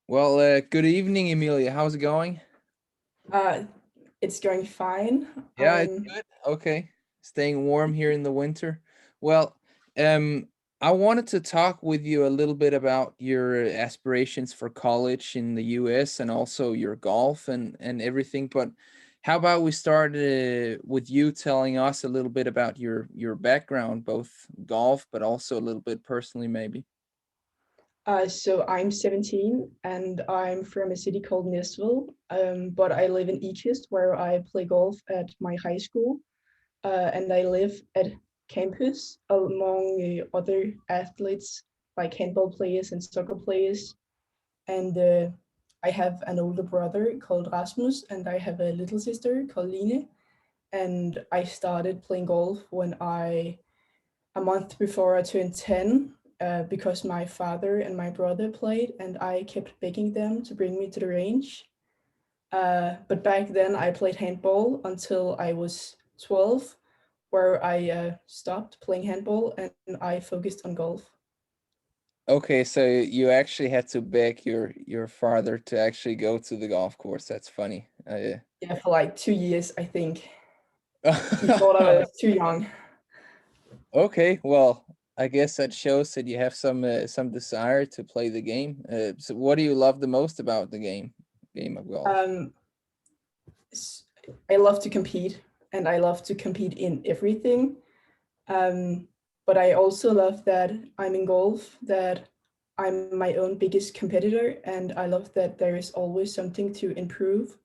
Well, good evening, Emilia. How's it going? Uh, it's going fine. Yeah, it's good. Okay. Staying warm here in the winter. Well, um, I wanted to talk with you a little bit about your aspirations for college in the US and also your golf and everything. But how about we start with you telling us a little bit about your background, both golf, but also a little bit personally, maybe. So I'm 17 and I'm from a city called Nisville, but I live in East where I play golf at my high school, and I live at campus among other athletes like handball players and soccer players. And I have an older brother called Rasmus, and I have a little sister called Line. And I started playing golf when a month before I turned 10 because my father and my brother played, and I kept begging them to bring me to the range. But back then, I played handball until I was 12, where I stopped playing handball and I focused on golf. Okay, so you actually had to beg your father to actually go to the golf course. That's funny. Yeah, for like 2 years, I think. He thought I was too young. Okay, well, I guess that shows that you have some desire to play the game. So what do you love the most about the game of golf? Um, I love to compete, and I love to compete in everything. Um, but I also love that I'm in golf, that I'm my own biggest competitor, and I love that there is always something to improve.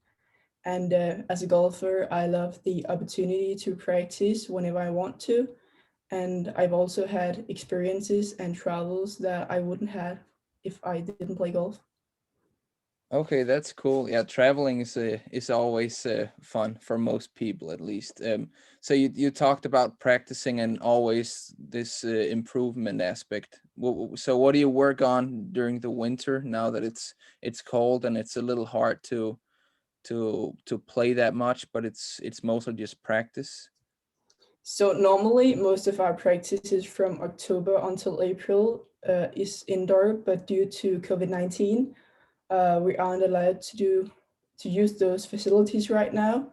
And as a golfer, I love the opportunity to practice whenever I want to. And I've also had experiences and travels that I wouldn't have if I didn't play golf. Okay, that's cool. Yeah, traveling is always fun for most people, at least. So you talked about practicing and always this improvement aspect. So what do you work on during the winter now that it's cold and it's a little hard to play that much, but it's mostly just practice? So normally, most of our practices from October until April is indoor, but due to COVID-19, we aren't allowed to use those facilities right now.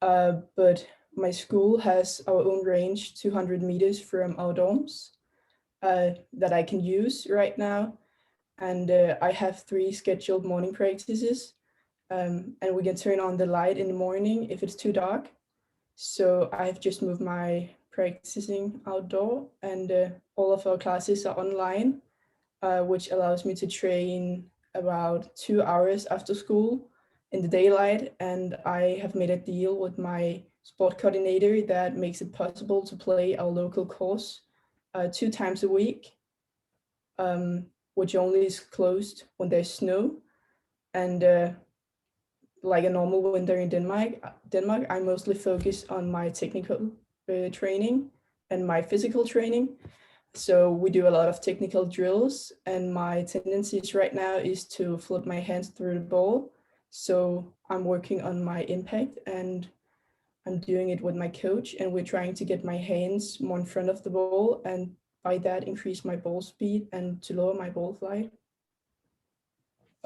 But my school has our own range, 200 meters from our dorms, that I can use right now. And I have three scheduled morning practices. And we can turn on the light in the morning if it's too dark. So I've just moved my practicing outdoor, and all of our classes are online, which allows me to train about 2 hours after school in the daylight. And I have made a deal with my sport coordinator that makes it possible to play our local course 2 times a week, which only is closed when there's snow. And like a normal winter in Denmark, I mostly focus on my technical training and my physical training. So we do a lot of technical drills, and my tendencies right now is to flip my hands through the ball. So I'm working on my impact, and I'm doing it with my coach, and we're trying to get my hands more in front of the ball, and by that increase my ball speed and to lower my ball flight.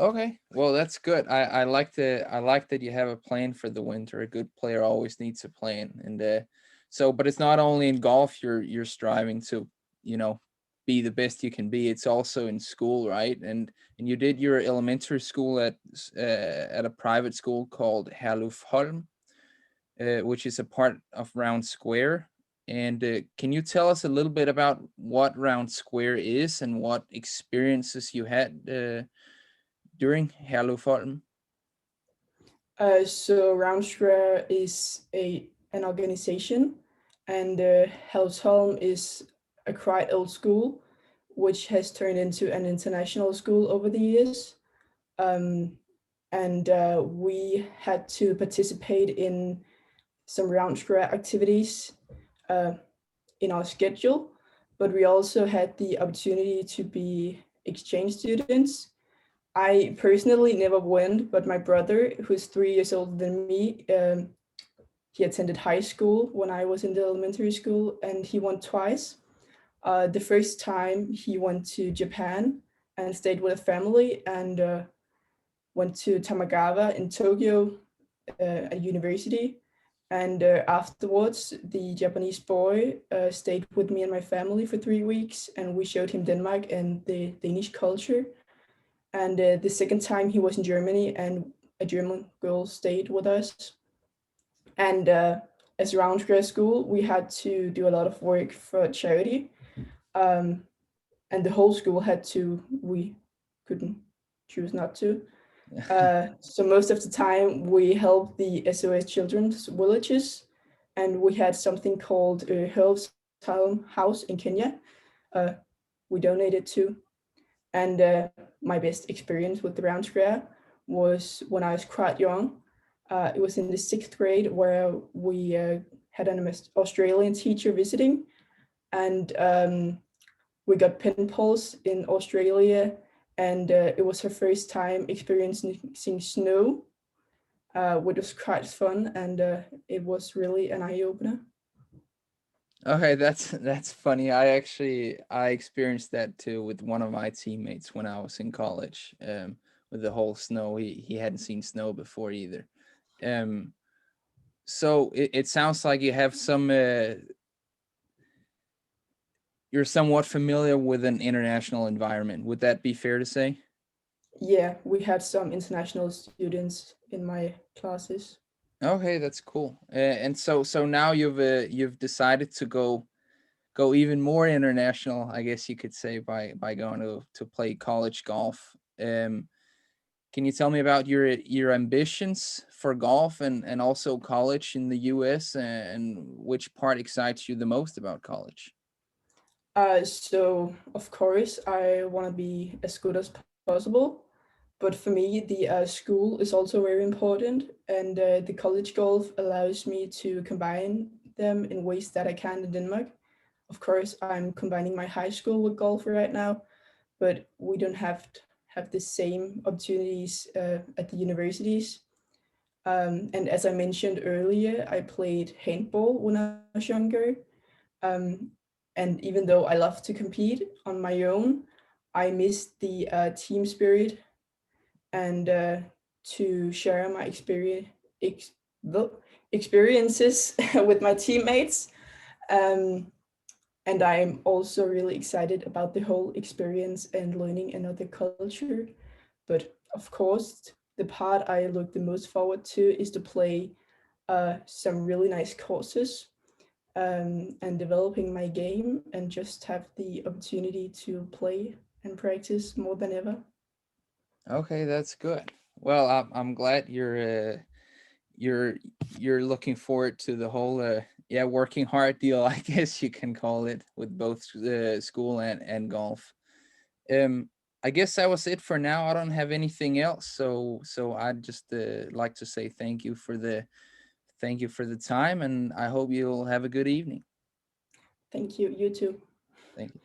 Okay, well that's good. I like that you have a plan for the winter. A good player always needs a plan, and so but it's not only in golf you're striving to you know be the best you can be. It's also in school, right? And you did your elementary school at a private school called Herlufsholm, which is a part of Round Square. And can you tell us a little bit about what Round Square is and what experiences you had during Herlufsholm? So Ramstra is a an organization, and Helsholm is a quite old school, which has turned into an international school over the years. Um, and we had to participate in some Ramstra activities uh, in our schedule, but we also had the opportunity to be exchange students. I personally never went, but my brother, who's 3 years older than me, he attended high school when I was in the elementary school, and he went twice. The first time he went to Japan and stayed with a family, and went to Tamagawa in Tokyo, a university. And afterwards, the Japanese boy stayed with me and my family for 3 weeks, and we showed him Denmark and the Danish culture. And the second time he was in Germany, and a German girl stayed with us. And as Roundsquare School, we had to do a lot of work for charity. And the whole school had to, we couldn't choose not to. So most of the time we helped the SOS Children's Villages, and we had something called Health House in Kenya. We donated to, and my best experience with the Round Square was when I was quite young. It was in the 6th grade where we had an Australian teacher visiting, and we got pen pals in Australia, and it was her first time experiencing snow, which was quite fun, and it was really an eye opener. Okay, that's funny. I experienced that too with one of my teammates when I was in college. With the whole snow, he hadn't seen snow before either. Um, so it sounds like you have some. You're somewhat familiar with an international environment. Would that be fair to say? Yeah, we had some international students in my classes. Okay, that's cool. And so now you've decided to go even more international, I guess you could say, by going to play college golf. Can you tell me about your ambitions for golf and also college in the US, and which part excites you the most about college? So of course I want to be as good as possible, but for me the school is also very important, and the college golf allows me to combine them in ways that I can in Denmark. Of course, I'm combining my high school with golf right now, but we don't have the same opportunities at the universities. And as I mentioned earlier, I played handball when I was younger. Um, and even though I love to compete on my own, I miss the team spirit, and to share my the experiences with my teammates. Um, and I'm also really excited about the whole experience and learning another culture. But of course, the part I look the most forward to is to play some really nice courses, and developing my game, and just have the opportunity to play and practice more than ever. Okay, that's good. Well, I'm glad you're you're looking forward to the whole yeah, working hard deal, I guess you can call it, with both school and golf. um I guess that was it for now. I don't have anything else, so I'd just like to say thank you for the time, and I hope you'll have a good evening. Thank you. You too. Thank you.